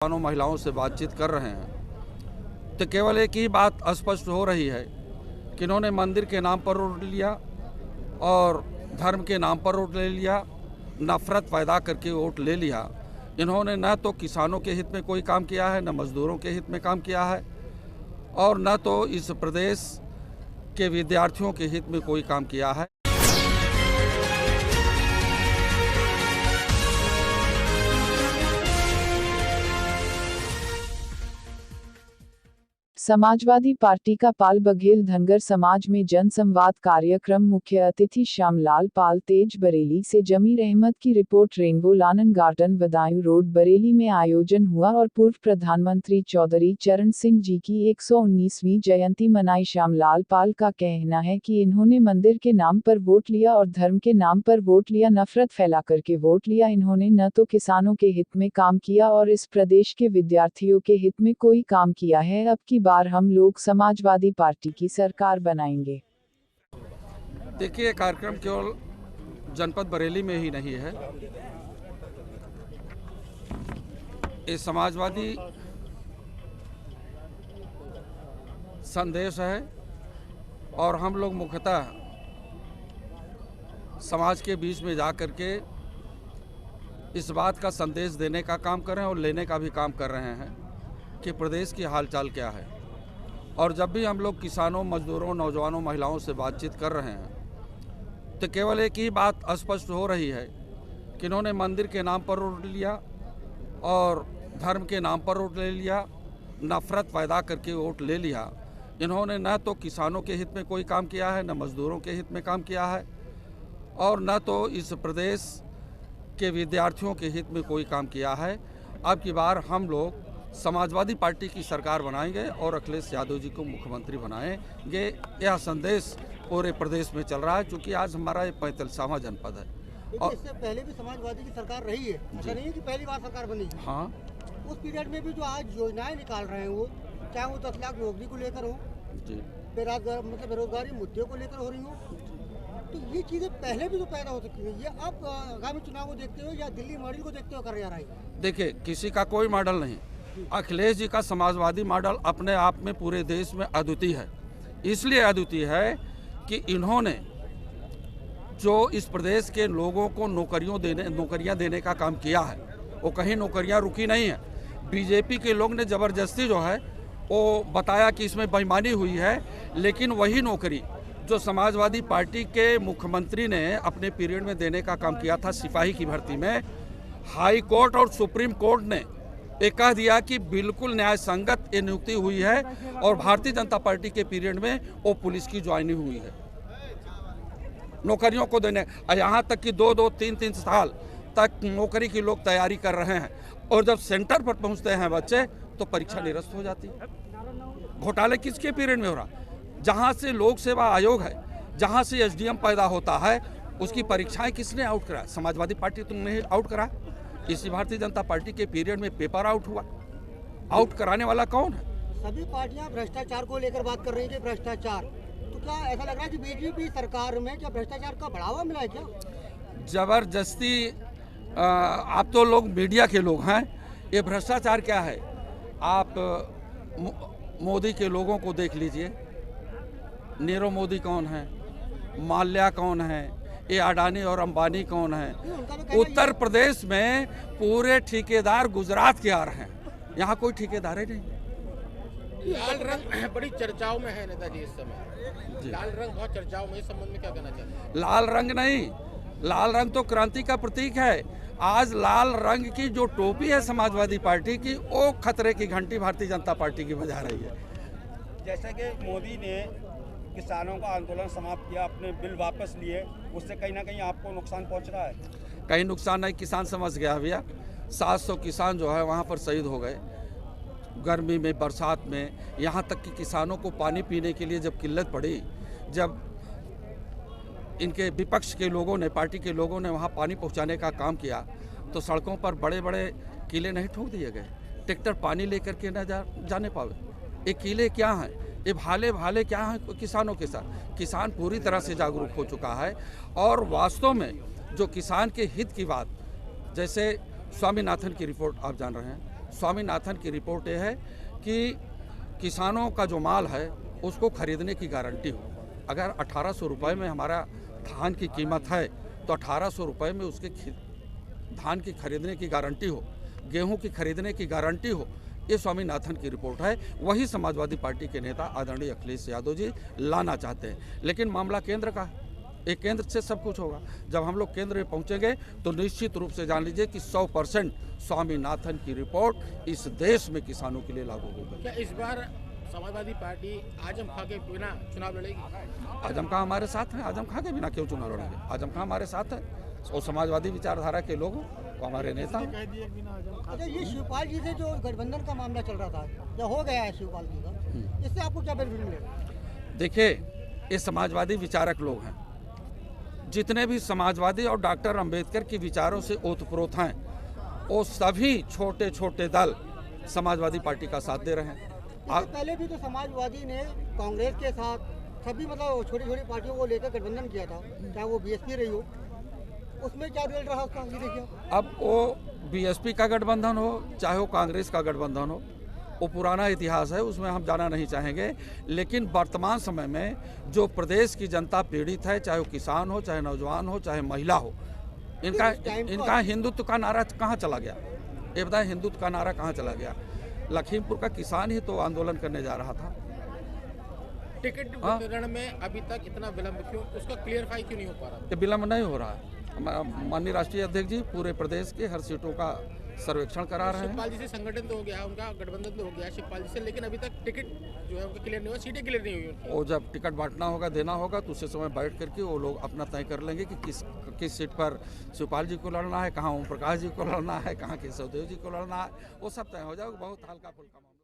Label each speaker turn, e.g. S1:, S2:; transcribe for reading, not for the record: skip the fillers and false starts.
S1: नौजवानों महिलाओं से बातचीत कर रहे हैं तो केवल एक ही बात स्पष्ट हो रही है कि इन्होंने मंदिर के नाम पर वोट लिया और धर्म के नाम पर वोट ले लिया, नफरत पैदा करके वोट ले लिया। इन्होंने न तो किसानों के हित में कोई काम किया है, न मजदूरों के हित में काम किया है और न तो इस प्रदेश के विद्यार्थियों के हित में कोई काम किया है।
S2: समाजवादी पार्टी का पाल बघेल धनगर समाज में जनसंवाद कार्यक्रम। मुख्य अतिथि श्यामलाल पाल तेज। बरेली से जमीर अहमद की report. Rainbow lawn garden Badaun road Bareilly में आयोजन हुआ और पूर्व प्रधानमंत्री चौधरी चरण सिंह जी की 119वीं जयंती मनाई। श्यामलाल पाल का कहना है कि इन्होंने मंदिर के नाम पर वोट लिया और धर्म के नाम पर वोट लिया, नफरत फैला करके वोट लिया। इन्होंने न तो किसानों के हित में काम किया और इस प्रदेश के विद्यार्थियों के हित में कोई काम किया है। अब की बार हम लोग समाजवादी पार्टी की सरकार बनाएंगे।
S1: देखिए, कार्यक्रम केवल जनपद बरेली में ही नहीं है, ये समाजवादी संदेश है और हम लोग मुख्यतः समाज के बीच में जा कर के इस बात का संदेश देने का काम कर रहे हैं और लेने का भी काम कर रहे हैं कि प्रदेश की हालचाल क्या है। और जब भी हम लोग किसानों, मजदूरों, नौजवानों, महिलाओं से बातचीत कर रहे हैं तो केवल एक ही बात स्पष्ट हो रही है कि इन्होंने मंदिर के नाम पर वोट लिया और धर्म के नाम पर वोट ले लिया, नफरत पैदा करके वोट ले लिया। इन्होंने न तो किसानों के हित में कोई काम किया है, न मजदूरों के हित में काम किया है और न तो इस प्रदेश के विद्यार्थियों के हित में कोई काम किया है। अब की बार हम लोग समाजवादी पार्टी की सरकार बनाएंगे और अखिलेश यादव जी को मुख्यमंत्री बनाएंगे। यह संदेश पूरे प्रदेश में चल रहा है, क्योंकि आज हमारा ये 45वां जनपद है।
S3: और इससे पहले भी समाजवादी की सरकार रही है, ऐसा नहीं है कि पहली बार सरकार बनी।
S1: हाँ,
S3: उस पीरियड में भी जो आज योजनाएं निकाल रहे हैं, वो चाहे वो 10 लाख नौकरी को लेकर हो, बेरोजगारी मुद्दे को लेकर हो रही हो, तो ये चीजें पहले भी तो पैदा हो सकती है। ये अब आगामी चुनाव को देखते हो या दिल्ली मॉडल को देखते हो कर रहा है?
S1: देखिए, किसी का कोई मॉडल नहीं। अखिलेश जी का समाजवादी मॉडल अपने आप में पूरे देश में अद्वितीय है। इसलिए अद्वितीय है कि इन्होंने जो इस प्रदेश के लोगों को नौकरियां देने का काम किया है, वो कहीं नौकरियां रुकी नहीं है। बीजेपी के लोग ने ज़बरदस्ती जो है वो बताया कि इसमें बेईमानी हुई है, लेकिन वही नौकरी जो समाजवादी पार्टी के मुख्यमंत्री ने अपने पीरियड में देने का काम किया था सिपाही की भर्ती में, हाई कोर्ट और सुप्रीम कोर्ट ने ये कह दिया कि बिल्कुल न्याय संगत ये नियुक्ति हुई है और भारतीय जनता पार्टी के पीरियड में वो पुलिस की ज्वाइनिंग हुई है नौकरियों को देने। यहाँ तक कि 2-2, 3-3 साल तक नौकरी की लोग तैयारी कर रहे हैं और जब सेंटर पर पहुँचते हैं बच्चे तो परीक्षा निरस्त हो जाती है। घोटाले किसके पीरियड में हो रहा? जहाँ से लोक सेवा आयोग है, जहाँ से एसडीएम पैदा होता है, उसकी परीक्षाएं किसने आउट करा? समाजवादी पार्टी तुमने आउट करा। इसी भारतीय जनता पार्टी के पीरियड में पेपर आउट हुआ। आउट कराने वाला कौन है?
S3: सभी पार्टियां भ्रष्टाचार को लेकर बात कर रही है कि भ्रष्टाचार, तो क्या ऐसा लग रहा है कि बीजेपी सरकार में क्या भ्रष्टाचार का बढ़ावा मिला है क्या?
S1: जबरदस्ती आप तो लोग मीडिया के लोग हैं, ये भ्रष्टाचार क्या है? आप मोदी के लोगों को देख लीजिए। नीरव मोदी कौन है? माल्या कौन है? ये अडानी और अंबानी कौन है? उत्तर प्रदेश में पूरे ठेकेदार गुजरात के आ रहे हैं, यहाँ कोई ठेकेदार ही नहीं।
S4: लाल रंग बड़ी चर्चाओं में है नेताजी इस समय। लाल रंग बहुत चर्चाओं में, इस संबंध में क्या कहना चाहते हैं?
S1: लाल रंग नहीं, लाल रंग तो क्रांति का प्रतीक है। आज लाल रंग की जो टोपी है समाजवादी पार्टी की, वो खतरे की घंटी भारतीय जनता पार्टी की बजा रही है।
S5: जैसे कि मोदी ने किसानों का आंदोलन समाप्त किया, अपने बिल वापस लिए, उससे कहीं ना कहीं आपको नुकसान पहुंच रहा है?
S1: कहीं नुकसान नहीं, किसान समझ गया भैया। 700 किसान जो है वहाँ पर शहीद हो गए गर्मी में, बरसात में। यहाँ तक कि किसानों को पानी पीने के लिए जब किल्लत पड़ी, जब इनके विपक्ष के लोगों ने, पार्टी के लोगों ने वहाँ पानी पहुँचाने का काम किया, तो सड़कों पर बड़े बड़े किले नहीं ठोक दिए गए। ट्रैक्टर पानी लेकर के न जाने पावे। ये किले क्या हैं? ये भाले क्या हैं किसानों के साथ? किसान पूरी तरह से जागरूक हो चुका है और वास्तव में जो किसान के हित की बात, जैसे स्वामीनाथन की रिपोर्ट आप जान रहे हैं, स्वामीनाथन की रिपोर्ट ये है कि किसानों का जो माल है उसको खरीदने की गारंटी हो। अगर 1800 रुपये में हमारा धान की कीमत है तो 1800 रुपये में उसके धान की खरीदने की गारंटी हो, गेहूं की खरीदने की गारंटी हो। ये स्वामीनाथन की रिपोर्ट है। वही समाजवादी पार्टी के नेता आदरणीय अखिलेश यादव जी लाना चाहते हैं, लेकिन मामला केंद्र का है। एक केंद्र से सब कुछ होगा। जब हम लोग केंद्र में पहुंचेंगे तो निश्चित रूप से जान लीजिए कि 100% स्वामीनाथन की रिपोर्ट इस देश में किसानों के लिए लागू होगी।
S4: क्या इस बार समाजवादी पार्टी आजम खां के बिना चुनाव लड़ेगी?
S1: आजम खां हमारे साथ हैं। आजम खां के बिना क्यों चुनाव लड़ेंगे? आजम खां हमारे साथ है और समाजवादी विचारधारा के लोग वो हमारे नेता हैं।
S3: अच्छा, ये शिवपाल जी से जो गठबंधन का मामला चल रहा था या हो गया है शिवपाल जी का, इससे आपको क्या बेनिफिट मिलेगा?
S1: देखिए, ये समाजवादी विचारक लोग हैं। जितने भी समाजवादी और डॉक्टर अंबेडकर के विचारों से ओतप्रोत हैं, वो सभी छोटे छोटे दल समाजवादी पार्टी का साथ दे रहे हैं।
S3: इससे पहले भी तो समाजवादी ने कांग्रेस के साथ सभी मतलब छोटी छोटी पार्टियों को लेकर गठबंधन किया था, चाहे वो बीएसपी रही हो, उसमें क्या रिजल्ट रहा उसका ये देखिए।
S1: अब वो बीएसपी का गठबंधन हो चाहे वो कांग्रेस का गठबंधन हो, वो पुराना इतिहास है, उसमें हम जाना नहीं चाहेंगे। लेकिन वर्तमान समय में जो प्रदेश की जनता पीड़ित है, चाहे वो किसान हो, चाहे नौजवान हो, चाहे महिला हो, इनका हिंदुत्व का नारा कहाँ चला गया? ये बताएं, हिंदुत्व का नारा कहाँ चला गया? लखीमपुर का किसान ही तो आंदोलन करने जा रहा था।
S4: टिकट वितरण में अभी तक इतना विलंब क्यों? उसका क्लियरफाई क्यों नहीं हो पा रहा?
S1: ये विलंब नहीं हो रहा है। माननीय राष्ट्रीय अध्यक्ष जी पूरे प्रदेश के हर सीटों का सर्वेक्षण करा रहे हैं।
S4: शिवपाल जी से संगठन तो हो गया, उनका गठबंधन तो हो गया शिवपाल जी से, लेकिन अभी तक टिकट जो है उनका क्लियर नहीं हुआ, सीटें क्लियर नहीं हुई।
S1: वो जब टिकट बांटना होगा, देना होगा, तो उसी समय बैठ करके वो लोग अपना तय कर लेंगे कि किस सीट पर शिवपाल जी को लड़ना है, कहाँ ओम प्रकाश जी को लड़ना है, कहाँ केशवदेव जी को लड़ना है। वो सब तय हो जाएगा। बहुत हल्का फुल्का मामला।